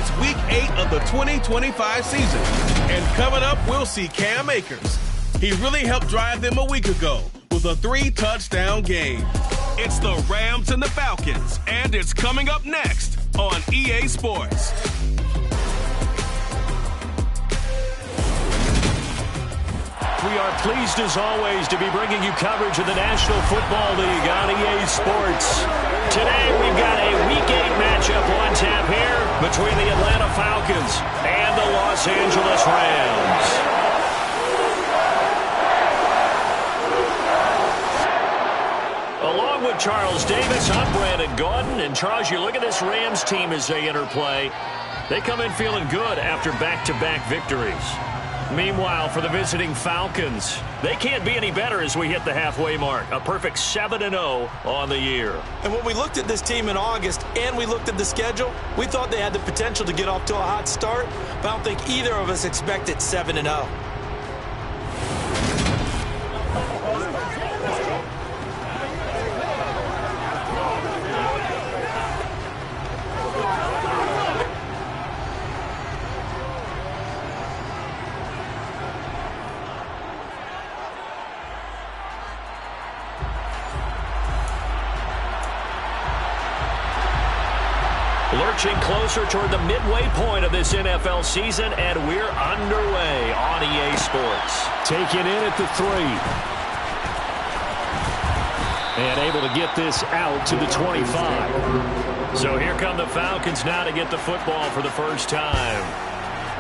It's Week 8 of the 2025 season. And coming up, we'll see Cam Akers. He really helped drive them a week ago with a 3-touchdown game. It's the Rams and the Falcons, and it's coming up next on EA Sports. We are pleased, as always, to be bringing you coverage of the National Football League on EA Sports. Today, we've got a Week 8 matchup on tap here between the Atlanta Falcons and the Los Angeles Rams. Along with Charles Davis, I'm Brandon Gaudin. And Charles, you look at this Rams team as they enter play. They come in feeling good after back-to-back victories. Meanwhile, for the visiting Falcons, they can't be any better as we hit the halfway mark. A perfect 7-0 on the year. And when we looked at this team in August and we looked at the schedule, we thought they had the potential to get off to a hot start, but I don't think either of us expected 7-0. Lurching closer toward the midway point of this NFL season, and we're underway on EA Sports. Taken in at the 3. And able to get this out to the 25. So here come the Falcons now to get the football for the first time.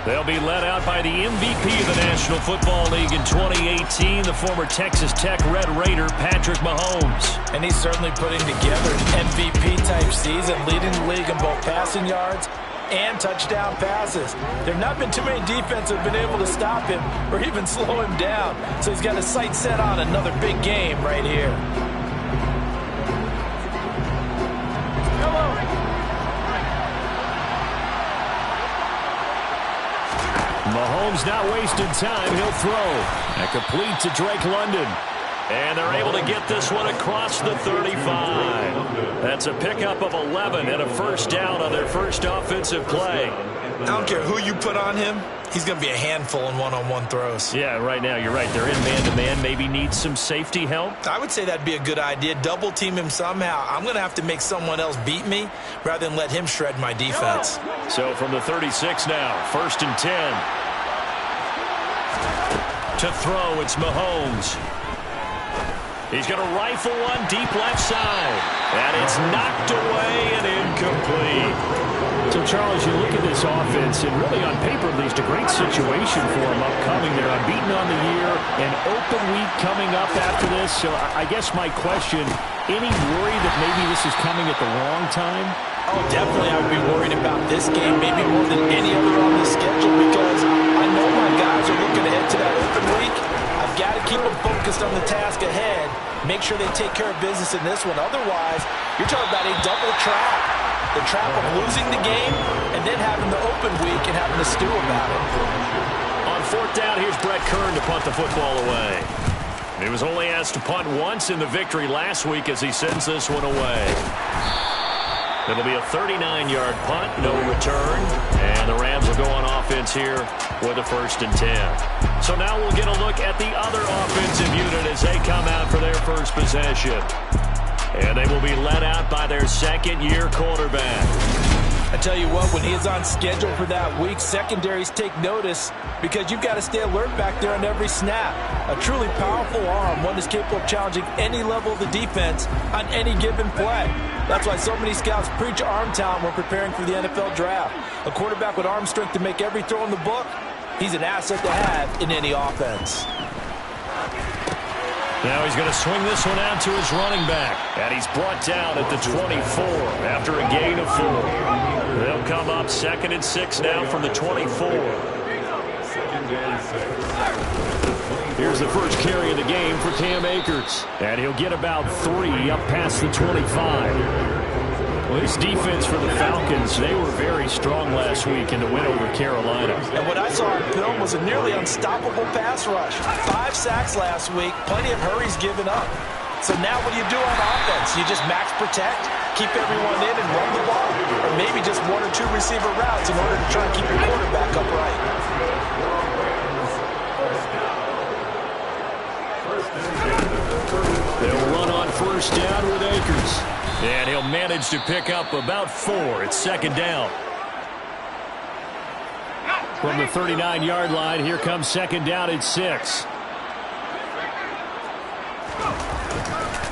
They'll be led out by the MVP of the National Football League in 2018, the former Texas Tech Red Raider, Patrick Mahomes. And he's certainly putting together an MVP-type season, leading the league in both passing yards and touchdown passes. There have not been too many defenses that have been able to stop him or even slow him down. So he's got his sights set on another big game right here. Mahomes not wasting time. He'll throw. And complete to Drake London. And they're able to get this one across the 35. That's a pickup of 11 and a first down on their first offensive play. I don't care who you put on him. He's going to be a handful in one-on-one throws. Yeah, right now you're right. They're in man-to-man. Maybe needs some safety help. I would say that'd be a good idea. Double team him somehow. I'm going to have to make someone else beat me rather than let him shred my defense. So from the 36 now, 1st and 10. To throw, it's Mahomes. He's going to rifle one deep left side. And it's knocked away and incomplete. So, Charles, you look at this offense, and really on paper, at least, a great situation for them upcoming. They're unbeaten on the year, an open week coming up after this. So I guess my question, any worry that maybe this is coming at the wrong time? Oh, definitely I would be worried about this game, maybe more than any other on the schedule, because I know my guys are looking ahead to that open week. I've got to keep them focused on the task ahead, make sure they take care of business in this one. Otherwise, you're talking about a double trap. The trap of losing the game and then having the open week and having to stew about it. On 4th down, here's Brett Kern to punt the football away. He was only asked to punt once in the victory last week as he sends this one away. It'll be a 39-yard punt, no return. And the Rams will go on offense here with a 1st and 10. So now we'll get a look at the other offensive unit as they come out for their first possession. And they will be led out by their second-year quarterback. I tell you what, when he is on schedule for that week, secondaries take notice because you've got to stay alert back there on every snap. A truly powerful arm, one that's capable of challenging any level of the defense on any given play. That's why so many scouts preach arm talent when preparing for the NFL draft. A quarterback with arm strength to make every throw in the book, he's an asset to have in any offense. Now he's going to swing this one out to his running back. And he's brought down at the 24 after a gain of 4. They'll come up 2nd and 6 now from the 24. Here's the first carry of the game for Cam Akers. And he'll get about 3 up past the 25. Well, this defense for the Falcons, they were very strong last week in the win over Carolina. And what I saw on film was a nearly unstoppable pass rush. 5 sacks last week, plenty of hurries given up. So now what do you do on offense? You just max protect? keep everyone in and run the ball, or maybe just one or two receiver routes in order to try and keep your quarterback upright. They'll run on first down with Akers. And he'll manage to pick up about 4. It's second down. From the 39-yard line, here comes second down at 6.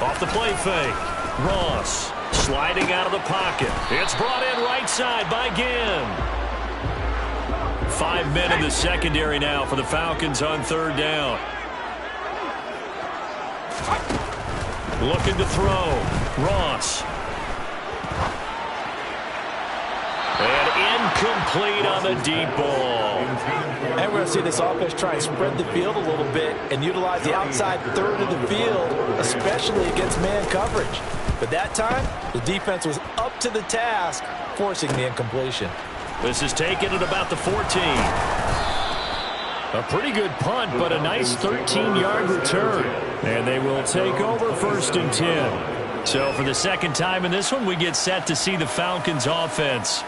Off the play fake. Ross sliding out of the pocket. It's brought in right side by Ginn. 5 men in the secondary now for the Falcons on third down. Looking to throw. Ross. And incomplete on the deep ball. And we're going to see this offense try and spread the field a little bit and utilize the outside third of the field, especially against man coverage. But that time, the defense was up to the task, forcing the incompletion. This is taken at about the 14. A pretty good punt, but a nice 13-yard return. And they will take over first and 10. So for the second time in this one, we get set to see the Falcons offense.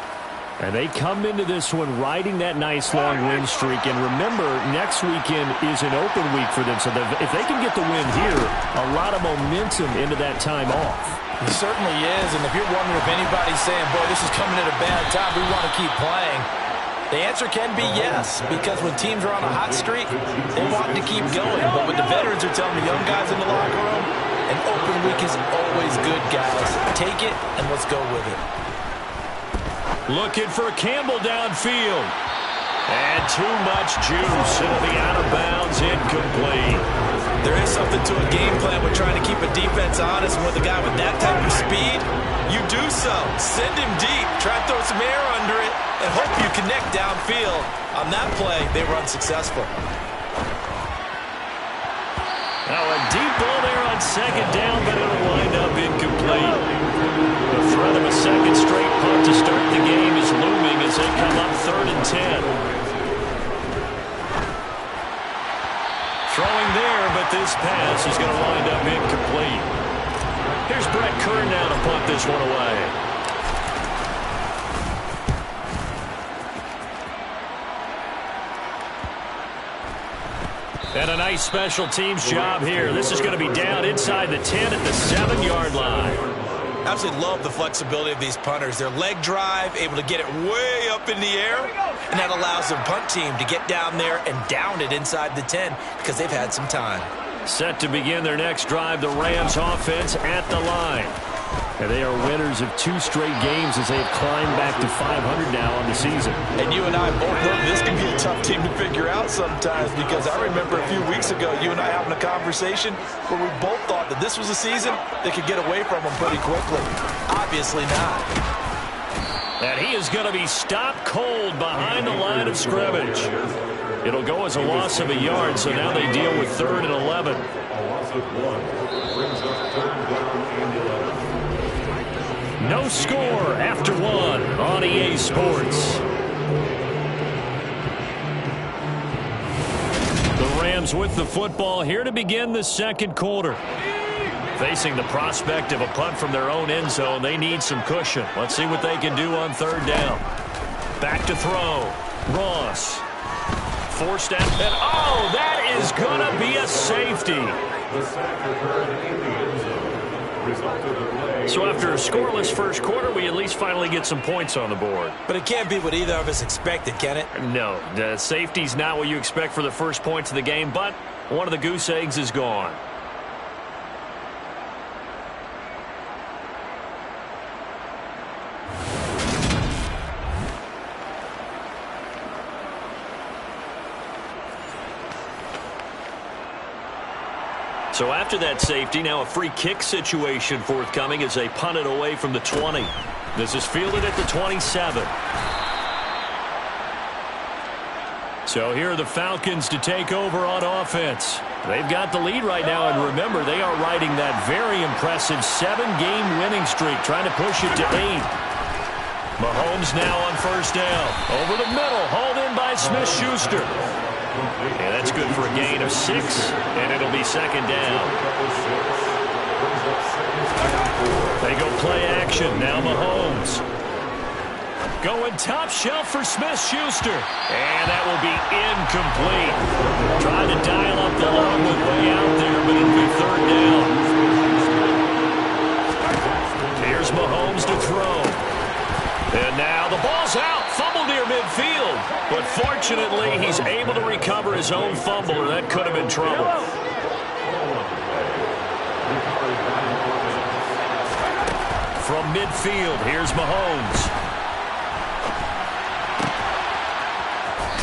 And they come into this one riding that nice long win streak. And remember, next weekend is an open week for them. So if they can get the win here, a lot of momentum into that time off. It certainly is. And if you're wondering if anybody's saying, boy, this is coming at a bad time, we want to keep playing, the answer can be yes. Because when teams are on a hot streak, they want to keep going. But what the veterans are telling the young guys in the locker room, an open week is always good, guys. Take it and let's go with it. Looking for Campbell downfield. And too much juice. It'll be out of bounds, incomplete. There is something to a game plan with trying to keep a defense honest. And with a guy with that type of speed, you do so. Send him deep. Try and throw some air under it and hope you connect downfield. On that play, they were unsuccessful. Now a deep ball there on second down, but it'll wind up incomplete. The threat of a second straight punt to start the game is looming as they come up third and 10. Throwing there, but this pass is going to wind up incomplete. Here's Brett Kern now to punt this one away. And a nice special teams job here. This is going to be down inside the 10 at the 7-yard line. Absolutely love the flexibility of these punters. Their leg drive, able to get it way up in the air, and that allows their punt team to get down there and down it inside the 10 because they've had some time. Set to begin their next drive, the Rams offense at the line. And they are winners of 2 straight games as they have climbed back to 500 now on the season. And you and I both know this can be a tough team to figure out sometimes, because I remember a few weeks ago you and I having a conversation where we both thought that this was a season that could get away from them pretty quickly. Obviously not. And he is going to be stopped cold behind the line of scrimmage. It'll go as a loss of a yard, so now they deal with 3rd and 11. No score after 1 on EA Sports. The Rams with the football here to begin the second quarter. Facing the prospect of a punt from their own end zone, they need some cushion. Let's see what they can do on third down. Back to throw. Ross. Forced out. And oh, that is going to be a safety. So after a scoreless first quarter, we at least finally get some points on the board. But it can't be what either of us expected, can it? No, the safety's not what you expect for the first points of the game, but one of the goose eggs is gone. So after that safety, now a free kick situation forthcoming as they punt it away from the 20. This is fielded at the 27. So here are the Falcons to take over on offense. They've got the lead right now, and remember, they are riding that very impressive 7-game winning streak, trying to push it to 8. Mahomes now on first down. Over the middle, hauled in by Smith-Schuster. And that's good for a gain of 6, and it'll be second down. They go play action. Now Mahomes. Going top shelf for Smith-Schuster. And that will be incomplete. Trying to dial up the long way out there, but it'll be third down. Here's Mahomes to throw. And now the ball's out. Fumble near midfield. But fortunately, he's able to recover his own fumble, or that could have been trouble. From midfield, here's Mahomes.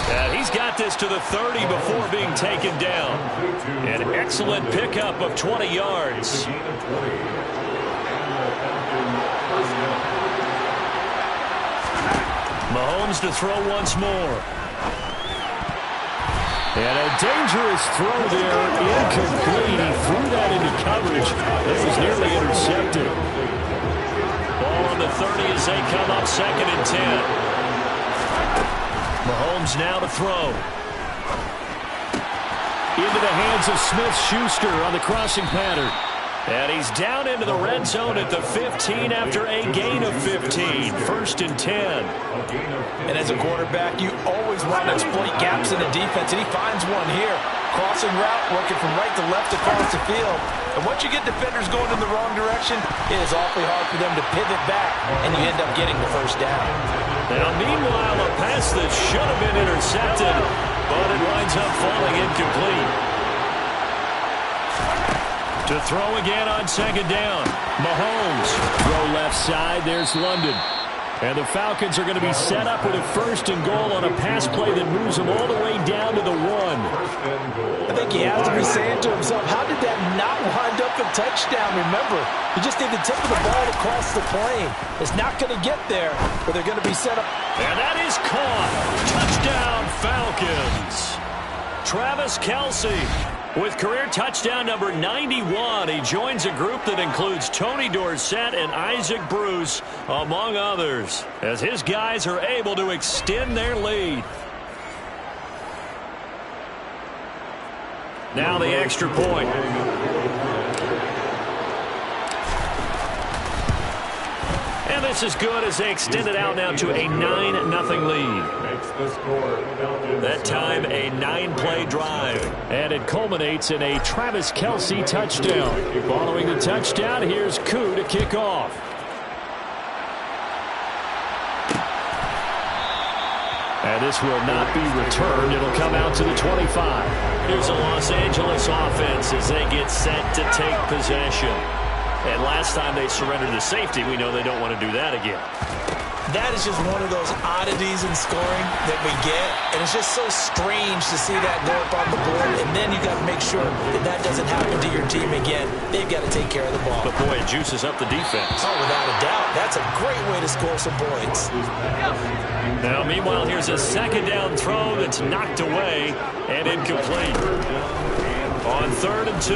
And he's got this to the 30 before being taken down. An excellent pickup of 20 yards. Mahomes to throw once more. And a dangerous throw there, incomplete. He threw that into coverage. It was nearly intercepted. Ball on the 30 as they come up 2nd and 10. Mahomes now to throw. Into the hands of Smith-Schuster on the crossing pattern. And he's down into the red zone at the 15 after a gain of 15. 1st and 10. And as a quarterback, you always want to exploit gaps in the defense, and he finds one here. Crossing route, working from right to left across the field. And once you get defenders going in the wrong direction, it is awfully hard for them to pivot back, and you end up getting the first down. Now, meanwhile, a pass that should have been intercepted, but it winds up falling incomplete. To throw again on 2nd down. Mahomes. Throw left side. There's London. And the Falcons are going to be set up with a 1st and goal on a pass play that moves them all the way down to the 1. I think he has to be saying to himself, how did that not wind up a touchdown? Remember, you just need the tip of the ball to cross the plane. It's not going to get there, but they're going to be set up. And that is caught. Touchdown, Falcons. Travis Kelce with career touchdown number 91. He joins a group that includes Tony Dorsett and Isaac Bruce, among others, as his guys are able to extend their lead. Now the extra point. And this is good as they extend it out now to a 9-0 lead. That time a 9-play drive. And it culminates in a Travis Kelce touchdown. Following the touchdown, here's Koo to kick off. And this will not be returned. It'll come out to the 25. Here's a Los Angeles offense as they get set to take possession. And last time they surrendered to safety, we know they don't want to do that again. That is just one of those oddities in scoring that we get, and it's just so strange to see that go up on the board, and then you got to make sure that that doesn't happen to your team again. They've got to take care of the ball. But boy, it juices up the defense. Oh, without a doubt. That's a great way to score some points. Now, meanwhile, here's a 2nd down throw that's knocked away and incomplete. On 3rd and 2.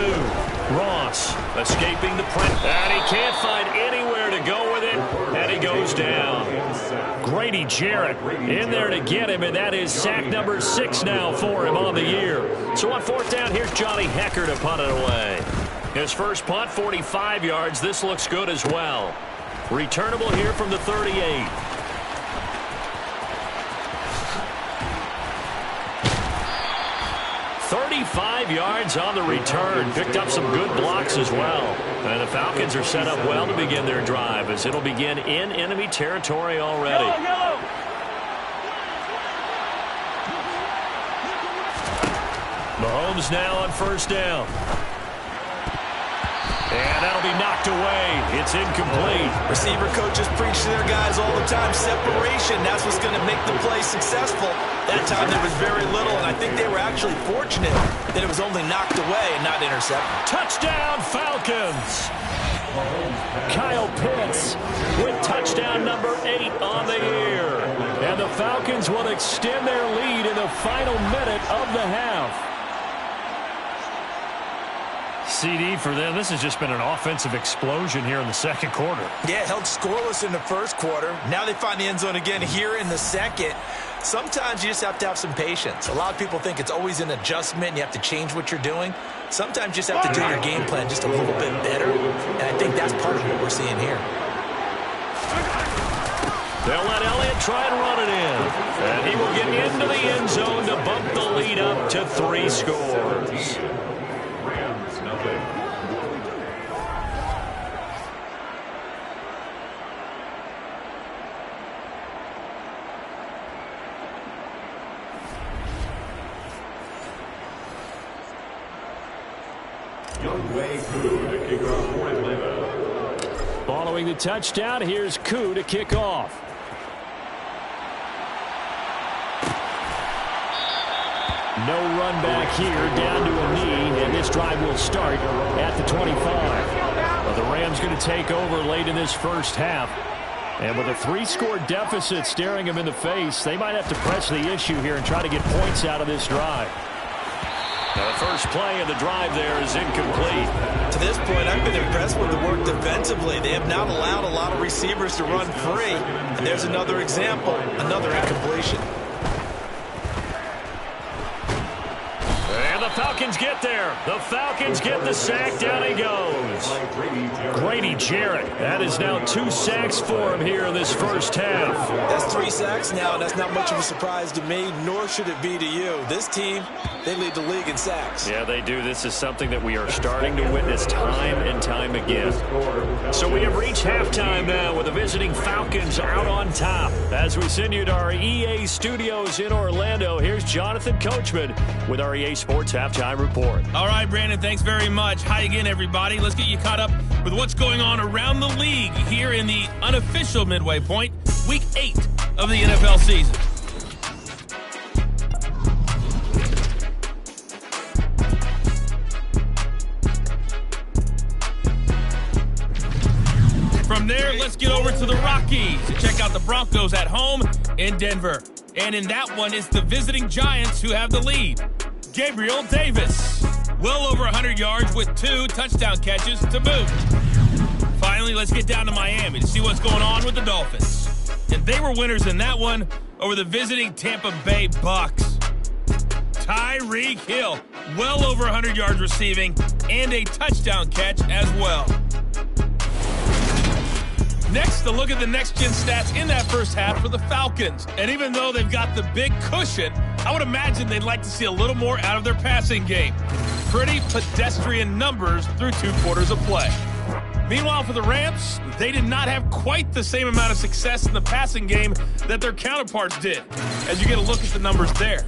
Ross escaping the press. And he can't find anywhere to go with it. And he goes down. Grady Jarrett in there to get him. And that is sack number 6 now for him on the year. So on 4th down, here's Johnny Hecker to punt it away. His first punt, 45 yards. This looks good as well. Returnable here from the 38. Five yards on the return. Picked up some good blocks as well. And the Falcons are set up well to begin their drive as it'll begin in enemy territory already. Mahomes now on 1st down. And that'll be knocked away. It's incomplete. Receiver coaches preach to their guys all the time. Separation, that's what's going to make the play successful. That time there was very little, and I think they were actually fortunate that it was only knocked away and not intercepted. Touchdown, Falcons. Kyle Pitts with touchdown number 8 on the year. And the Falcons will extend their lead in the final minute of the half. CD for them. This has just been an offensive explosion here in the second quarter. Yeah, held scoreless in the first quarter. Now they find the end zone again here in the second. Sometimes you just have to have some patience. A lot of people think it's always an adjustment and you have to change what you're doing. Sometimes you just have to do your game plan just a little bit better, and I think that's part of what we're seeing here. They'll let Elliott try and run it in. And he will get into the end zone to bump the lead up to 3 scores. Following the touchdown, here's Koo to kick off. No run back here, down to a knee, and this drive will start at the 25. Well, the Rams going to take over late in this first half. And with a 3-score deficit staring them in the face, they might have to press the issue here and try to get points out of this drive. Now the first play of the drive there is incomplete. To this point, I've been impressed with the work defensively. They have not allowed a lot of receivers to run free. And there's another example, another incompletion. And the Falcons get there. The Falcons get the sack. Down he goes. Grady Jarrett. That is now 2 sacks for him here in this first half. That's 3 sacks now, and that's not much of a surprise to me, nor should it be to you. This team, they lead the league in sacks. Yeah, they do. This is something that we are starting to witness time and time again. So we have reached halftime now with the visiting Falcons out on top. As we send you to our EA studios in Orlando, here's Jonathan Coachman with our EA Sports Halftime Report. All right, Brandon, thanks very much. Hi again, everybody. Let's get you caught up with what's going on around the league here in the unofficial midway point, Week 8 of the NFL season. From there, let's get over to the Rockies to check out the Broncos at home in Denver. And in that one, it's the visiting Giants who have the lead. Gabriel Davis, well over 100 yards with 2 touchdown catches to boot. Finally, let's get down to Miami to see what's going on with the Dolphins. And they were winners in that one over the visiting Tampa Bay Bucks. Tyreek Hill, well over 100 yards receiving and a touchdown catch as well. Next, a look at the next-gen stats in that first half for the Falcons. And even though they've got the big cushion, I would imagine they'd like to see a little more out of their passing game. Pretty pedestrian numbers through 2 quarters of play. Meanwhile, for the Rams, they did not have quite the same amount of success in the passing game that their counterparts did, as you get a look at the numbers there.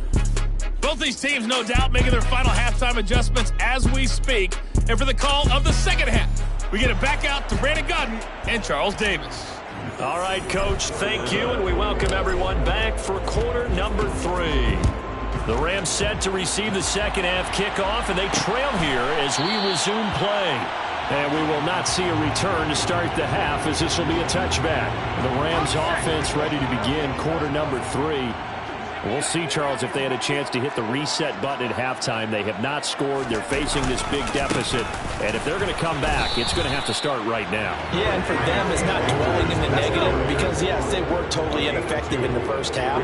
Both these teams, no doubt, making their final halftime adjustments as we speak. And for the call of the second half, we get it back out to Brandon Godden and Charles Davis. All right, Coach, thank you, and we welcome everyone back for quarter number 3. The Rams set to receive the second half kickoff, and they trail here as we resume play. And we will not see a return to start the half, as this will be a touchback. The Rams offense ready to begin quarter number 3. We'll see, Charles, if they had a chance to hit the reset button at halftime. They have not scored. They're facing this big deficit. And if they're going to come back, it's going to have to start right now. Yeah, and for them, it's not dwelling in the negative because, yes, they were totally ineffective in the first half.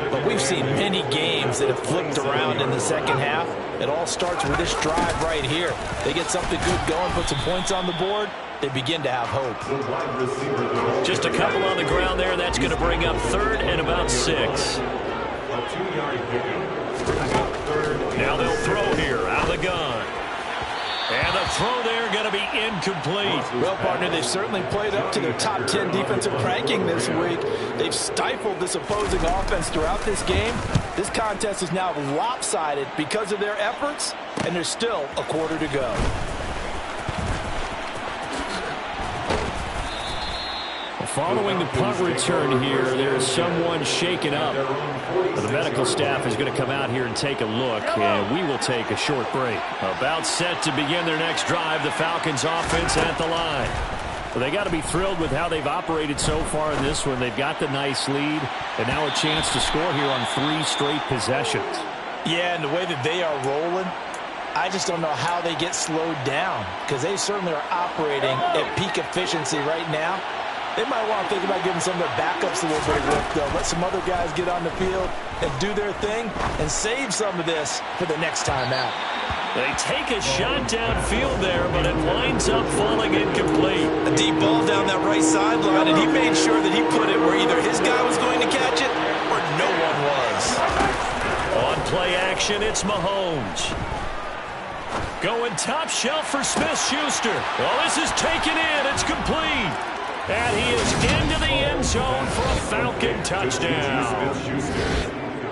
But we've seen many games that have flipped around in the second half. It all starts with this drive right here. They get something good going, put some points on the board. They begin to have hope. Just a couple on the ground there. That's going to bring up 3rd and about 6. Now they'll throw here out of the gun. And the throw there going to be incomplete. Well, partner, they've certainly played up to their top 10 defensive ranking this week. They've stifled this opposing offense throughout this game. This contest is now lopsided because of their efforts, and there's still a quarter to go. Following the punt return here, there's someone shaken up. The medical staff is going to come out here and take a look, and we will take a short break. About set to begin their next drive, the Falcons offense at the line. Well, they got to be thrilled with how they've operated so far in this one. They've got the nice lead, and now a chance to score here on 3 straight possessions. Yeah, and the way that they are rolling, I just don't know how they get slowed down, because they certainly are operating at peak efficiency right now. They might want to think about giving some of their backups a little bit of work, though. Let some other guys get on the field and do their thing and save some of this for the next time out. They take a shot downfield there, but it winds up falling incomplete. A deep ball down that right sideline, and he made sure that he put it where either his guy was going to catch it or no one was. On play action, it's Mahomes. Going top shelf for Smith-Schuster. Well, this is taken in. It's complete. And he is into the end zone for a Falcon touchdown.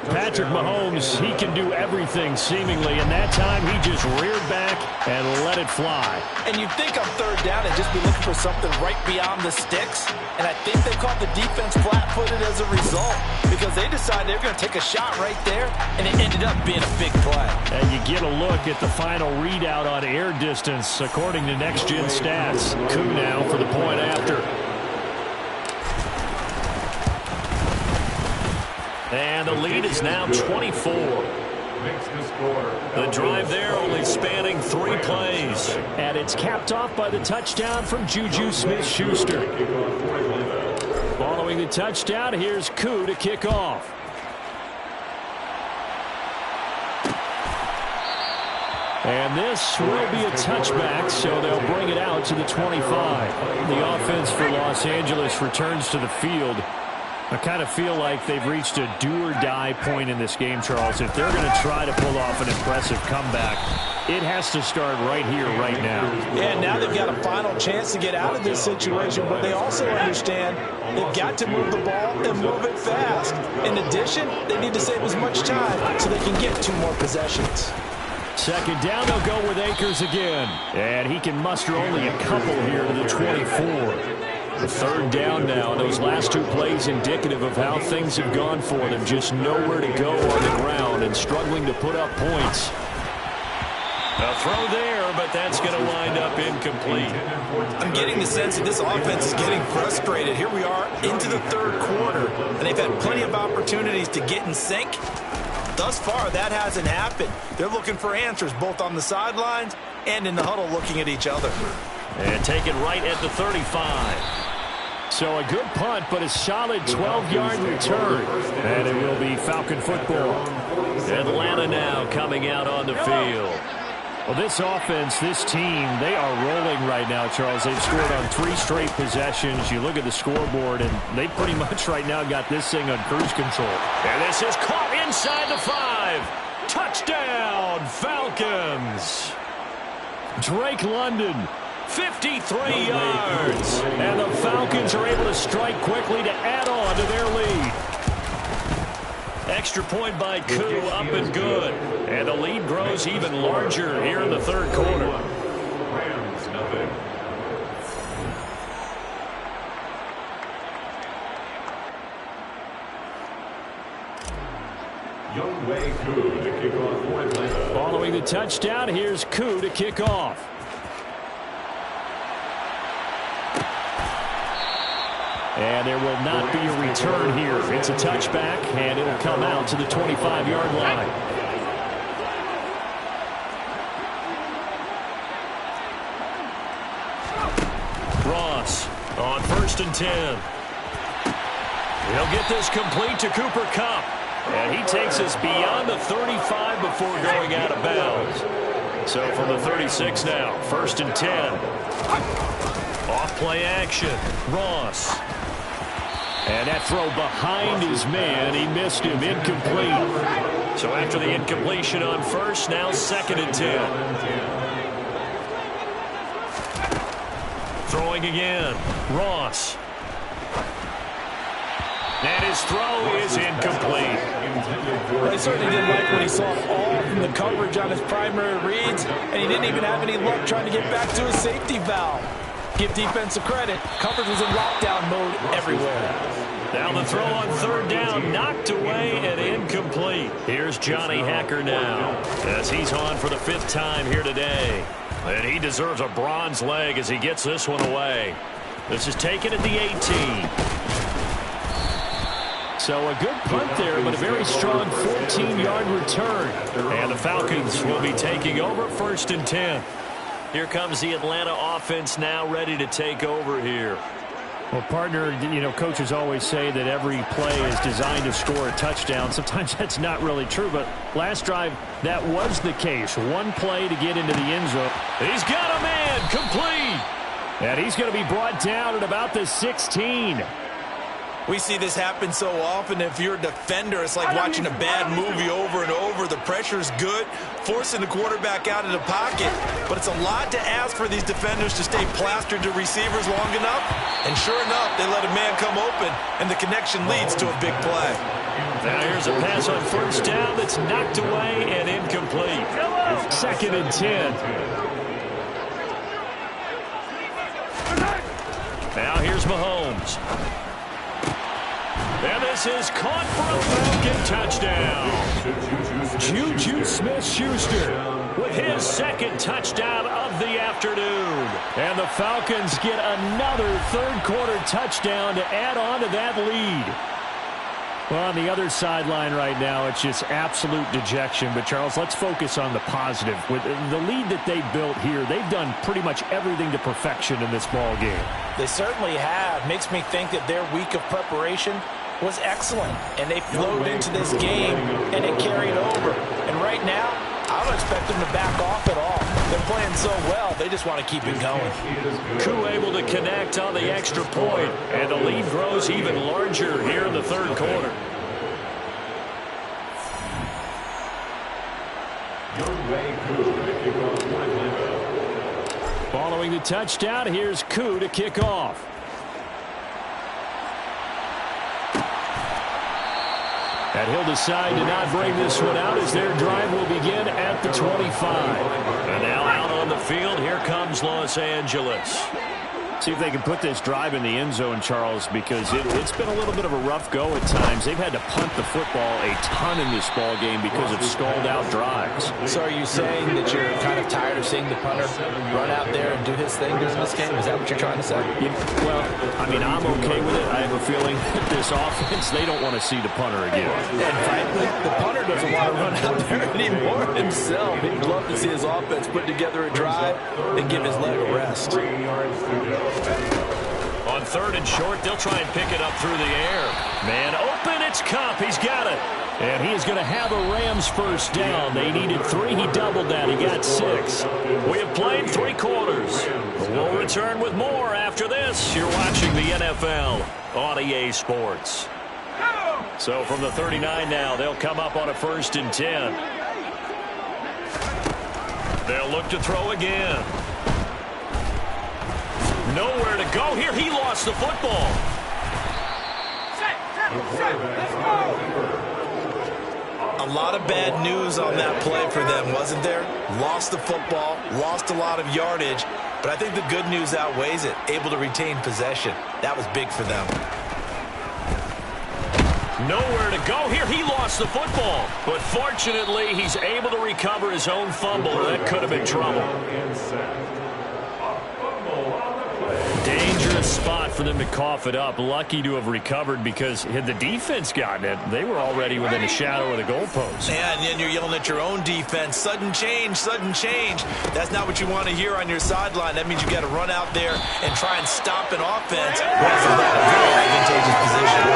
Patrick Mahomes, he can do everything seemingly, and that time he just reared back and let it fly. And you'd think on third down and just be looking for something right beyond the sticks. And I think they caught the defense flat-footed as a result, because they decided they were going to take a shot right there, and it ended up being a big play. And you get a look at the final readout on air distance, according to Next Gen Stats. Koo now for the point after. And the lead is now 24. The drive there only spanning 3 plays. And it's capped off by the touchdown from Juju Smith-Schuster. Following the touchdown, here's Koo to kick off. And this will be a touchback, so they'll bring it out to the 25. The offense for Los Angeles returns to the field. I kind of feel like they've reached a do-or-die point in this game, Charles. If they're going to try to pull off an impressive comeback, it has to start right here, right now. Yeah, now they've got a final chance to get out of this situation, but they also understand they've got to move the ball and move it fast. In addition, they need to save as much time so they can get 2 more possessions. Second down, they'll go with Akers again. And he can muster only a couple here to the 24. The third down now. Those last 2 plays indicative of how things have gone for them. Just nowhere to go on the ground and struggling to put up points. A throw there, but that's going to wind up incomplete. I'm getting the sense that this offense is getting frustrated. Here we are into the third quarter, and they've had plenty of opportunities to get in sync. Thus far, that hasn't happened. They're looking for answers both on the sidelines and in the huddle looking at each other. And taken right at the 35. So a good punt, but a solid 12-yard return. And it will be Falcon football. Atlanta now coming out on the field. Well, this offense, this team, they are rolling right now, Charles. They've scored on 3 straight possessions. You look at the scoreboard, and they pretty much right now got this thing on cruise control. And this is caught inside the 5. Touchdown, Falcons. Drake London. 53 yards. And the Falcons are able to strike quickly to add on to their lead. Extra point by Koo, up and good. And the lead grows even larger here in the third quarter. Following the touchdown, here's Koo to kick off. And there will not be a return here. It's a touchback, and it'll come out to the 25-yard line. Ross on 1st and 10. He'll get this complete to Cooper Kupp. And he takes us beyond the 35 before going out of bounds. So from the 36 now, 1st and 10. Off play action, Ross. And that throw behind his man, he missed him, incomplete. So after the incompletion on 1st, now 2nd and 10. Throwing again, Ross. And his throw is incomplete. Well, he certainly didn't like what he saw all from the coverage on his primary reads, and he didn't even have any luck trying to get back to his safety valve. Give defensive credit. Coverage was in lockdown mode everywhere. Now the throw on 3rd down, knocked away and incomplete. Here's Johnny Hacker now, as he's on for the 5th time here today. And he deserves a bronze leg as he gets this one away. This is taken at the 18. So a good punt there, but a very strong 14-yard return. And the Falcons will be taking over 1st and 10. Here comes the Atlanta offense now ready to take over here. Well, partner, you know, coaches always say that every play is designed to score a touchdown. Sometimes that's not really true, but last drive, that was the case. One play to get into the end zone. He's got a man, complete. And he's going to be brought down at about the 16. We see this happen so often. If you're a defender, it's like watching a bad movie over and over. The pressure's good, forcing the quarterback out of the pocket. But it's a lot to ask for these defenders to stay plastered to receivers long enough. And sure enough, they let a man come open, and the connection leads to a big play. Now here's a pass on 1st down that's knocked away and incomplete. 2nd and 10. Now here's Mahomes. And this is caught for a Falcon touchdown. Juju Smith-Schuster with his 2nd touchdown of the afternoon. And the Falcons get another 3rd-quarter touchdown to add on to that lead. Well, on the other sideline right now, it's just absolute dejection. But, Charles, let's focus on the positive. With the lead that they built here, they've done pretty much everything to perfection in this ball game. They certainly have. Makes me think that their week of preparation was excellent, and they flowed into this game, and it carried over. And right now, I don't expect them to back off at all. They're playing so well, they just want to keep it going. Koo able to connect on the extra point, and the lead grows even larger here in the 3rd quarter. Following the touchdown, here's Koo to kick off. And he'll decide to not bring this one out as their drive will begin at the 25. And now out on the field, here comes Los Angeles. See if they can put this drive in the end zone, Charles, because it's been a little bit of a rough go at times. They've had to punt the football a ton in this ball game because of stalled-out drives. So are you saying that you're kind of tired of seeing the punter run out there and do his thing during this game? Is that what you're trying to say? Yeah, well, I mean, I'm okay with it. I have a feeling that this offense, they don't want to see the punter again. And frankly, the punter doesn't want to run out there anymore himself. He'd love to see his offense put together a drive and give his leg a rest. On 3rd and short, they'll try and pick it up through the air. Man open, it's Cup. He's got it. And he is going to have a Rams 1st down. They needed 3. He doubled that. He got 6. We have played 3 quarters. We'll return with more after this. You're watching the NFL on EA Sports. So from the 39 now, they'll come up on a 1st and 10. They'll look to throw again. Nowhere to go here. He lost the football. A lot of bad news on that play for them, wasn't there? Lost the football, lost a lot of yardage, but I think the good news outweighs it. Able to retain possession. That was big for them. Nowhere to go here. He lost the football. But fortunately, he's able to recover his own fumble, or that could have been trouble. Dangerous spot for them to cough it up. Lucky to have recovered because had the defense gotten it, they were already within a shadow of the goalpost. Yeah, and then you're yelling at your own defense. Sudden change, sudden change. That's not what you want to hear on your sideline. That means you got to run out there and try and stop an offense from that very advantageous position.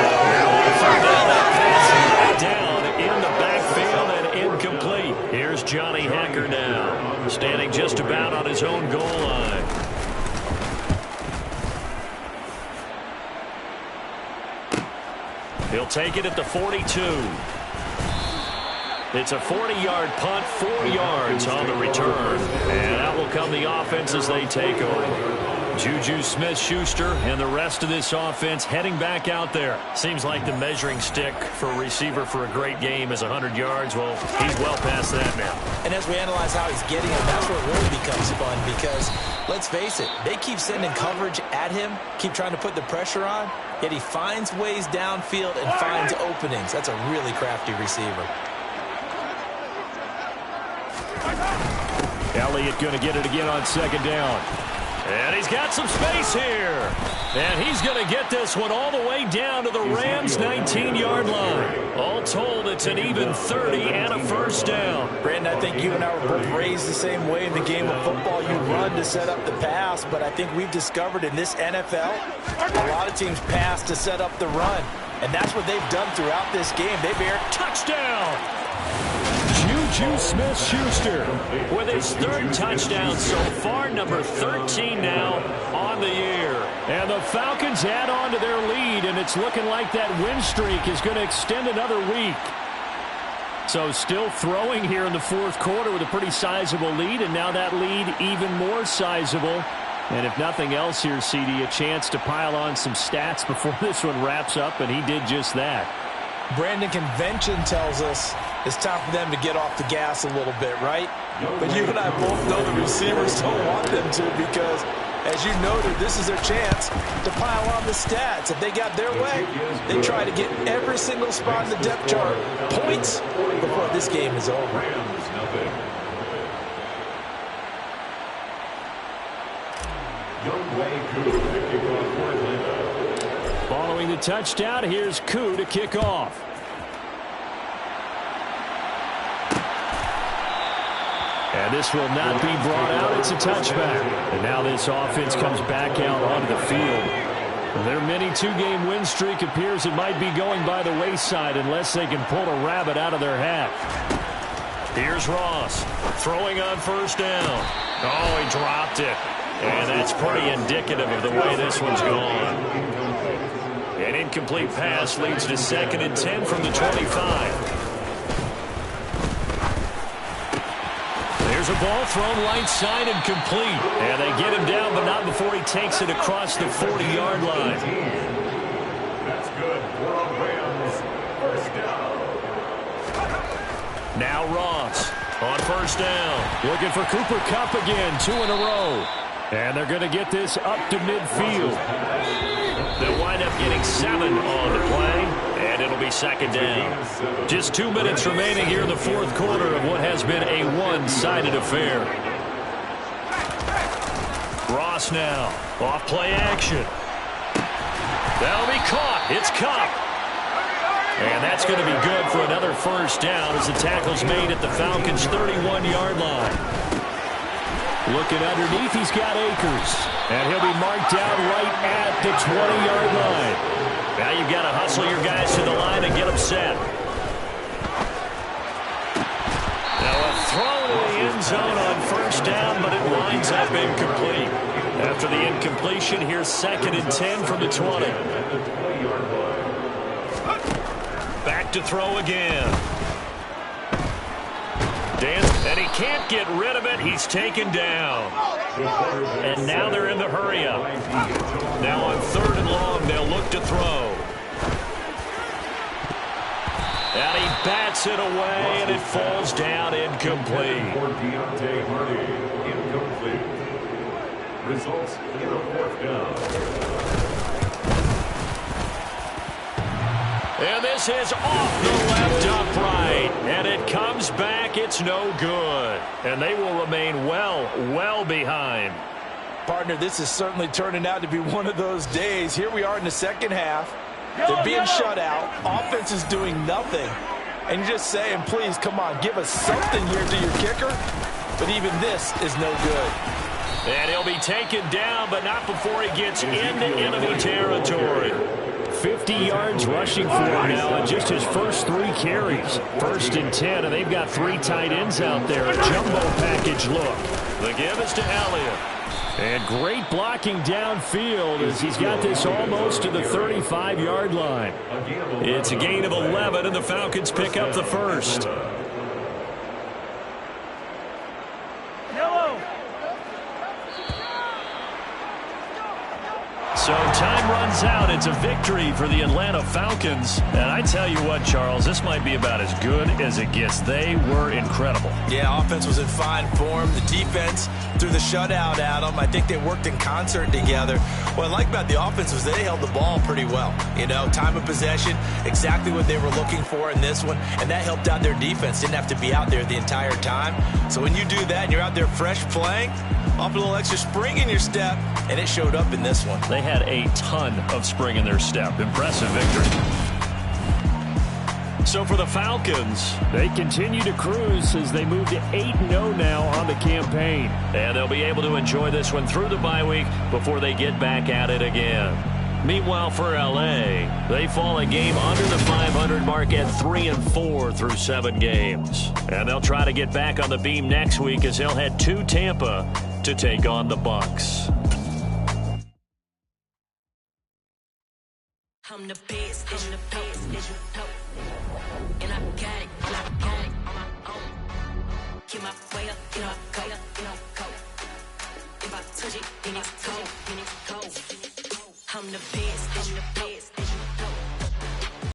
Down in the backfield and incomplete. Here's Johnny Hecker now, standing just about on his own goal line. He'll take it at the 42. It's a 40-yard punt, 4 yards on the return. And out will come the offense as they take over. Juju Smith-Schuster and the rest of this offense heading back out there. Seems like the measuring stick for a receiver for a great game is 100 yards. Well, he's well past that now. And as we analyze how he's getting him, that's where it really becomes fun because, let's face it, they keep sending coverage at him, keep trying to put the pressure on, yet he finds ways downfield and finds openings. That's a really crafty receiver. Elliott going to get it again on 2nd down. And he's got some space here. And he's going to get this one all the way down to the Rams' 19-yard line. All told, it's an even 30 and a first down. Brandon, I think you and I were both raised the same way in the game of football. You run to set up the pass, but I think we've discovered in this NFL, a lot of teams pass to set up the run. And that's what they've done throughout this game. They've aired touchdown. Juju Smith-Schuster with his third touchdown so far, number 13 now on the year. And the Falcons add on to their lead, and it's looking like that win streak is going to extend another week. So still throwing here in the fourth quarter with a pretty sizable lead, and now that lead even more sizable. And if nothing else here, CD, a chance to pile on some stats before this one wraps up, and he did just that. Brandon, convention tells us it's time for them to get off the gas a little bit, right? But you and I both know the receivers don't want them to because, as you noted, this is their chance to pile on the stats. If they got their way, they try to get every single spot in the depth chart points before this game is over. Following the touchdown, here's Koo to kick off. And this will not be brought out. It's a touchback. And now this offense comes back out onto the field. Well, their mini two-game win streak appears it might be going by the wayside unless they can pull a rabbit out of their hat. Here's Ross throwing on first down. Oh, he dropped it. And that's pretty indicative of the way this one's gone. An incomplete pass leads to 2nd and 10 from the 25. There's a ball thrown right side and complete. And they get him down, but not before he takes it across the 40-yard line. That's good for a Rams first down. Now Ross on first down. Looking for Cooper Kupp again, 2 in a row. And they're going to get this up to midfield. They'll wind up getting 7 on the play, and it'll be 2nd down. Just 2 minutes remaining here in the fourth quarter of what has been a one-sided affair. Ross now, off play action. That'll be caught. It's Kupp. And that's going to be good for another first down as the tackle's made at the Falcons' 31-yard line. Looking underneath, he's got Akers. And he'll be marked down right at the 20-yard line. Now you've got to hustle your guys to the line and get them set. Now a throw to the end zone on first down, but it winds up incomplete. After the incompletion, here's 2nd and 10 from the 20. Back to throw again. And he can't get rid of it. He's taken down. And now they're in the hurry-up. Now on 3rd and long, they'll look to throw. And he bats it away, and it falls down incomplete. Results in a 4th down. And this is off the left upright. And it comes back. It's no good. And they will remain well behind. Partner, this is certainly turning out to be one of those days. Here we are in the second half. They're being shut out. Offense is doing nothing. And you're just saying, please, come on, give us something here to your kicker. But even this is no good. And he'll be taken down, but not before he gets into enemy territory. 50 yards rushing for him now in just his first 3 carries. 1st and 10, and they've got 3 tight ends out there. A jumbo package look. The give is to Elliott. And great blocking downfield as he's got this almost to the 35-yard line. It's a gain of 11, and the Falcons pick up the first. So time runs out. It's a victory for the Atlanta Falcons. And I tell you what, Charles, this might be about as good as it gets. They were incredible. Yeah, offense was in fine form. The defense threw the shutout at them. I think they worked in concert together. What I like about the offense was they held the ball pretty well. You know, time of possession, exactly what they were looking for in this one. And that helped out their defense. Didn't have to be out there the entire time. So when you do that and you're out there fresh playing, off a little extra spring in your step, and it showed up in this one. They had had a ton of spring in their step. Impressive victory. So for the Falcons, they continue to cruise as they move to 8-0 now on the campaign. And they'll be able to enjoy this one through the bye week before they get back at it again. Meanwhile, for L.A., they fall a game under the 500 mark at 3-4 through 7 games. And they'll try to get back on the beam next week as they'll head to Tampa to take on the Bucs. I'm the best, I'm the best, as you know. And I got it on my own. Get my way up, you know, go. If I touch it, then it's cold, I'm the best, I'm the best.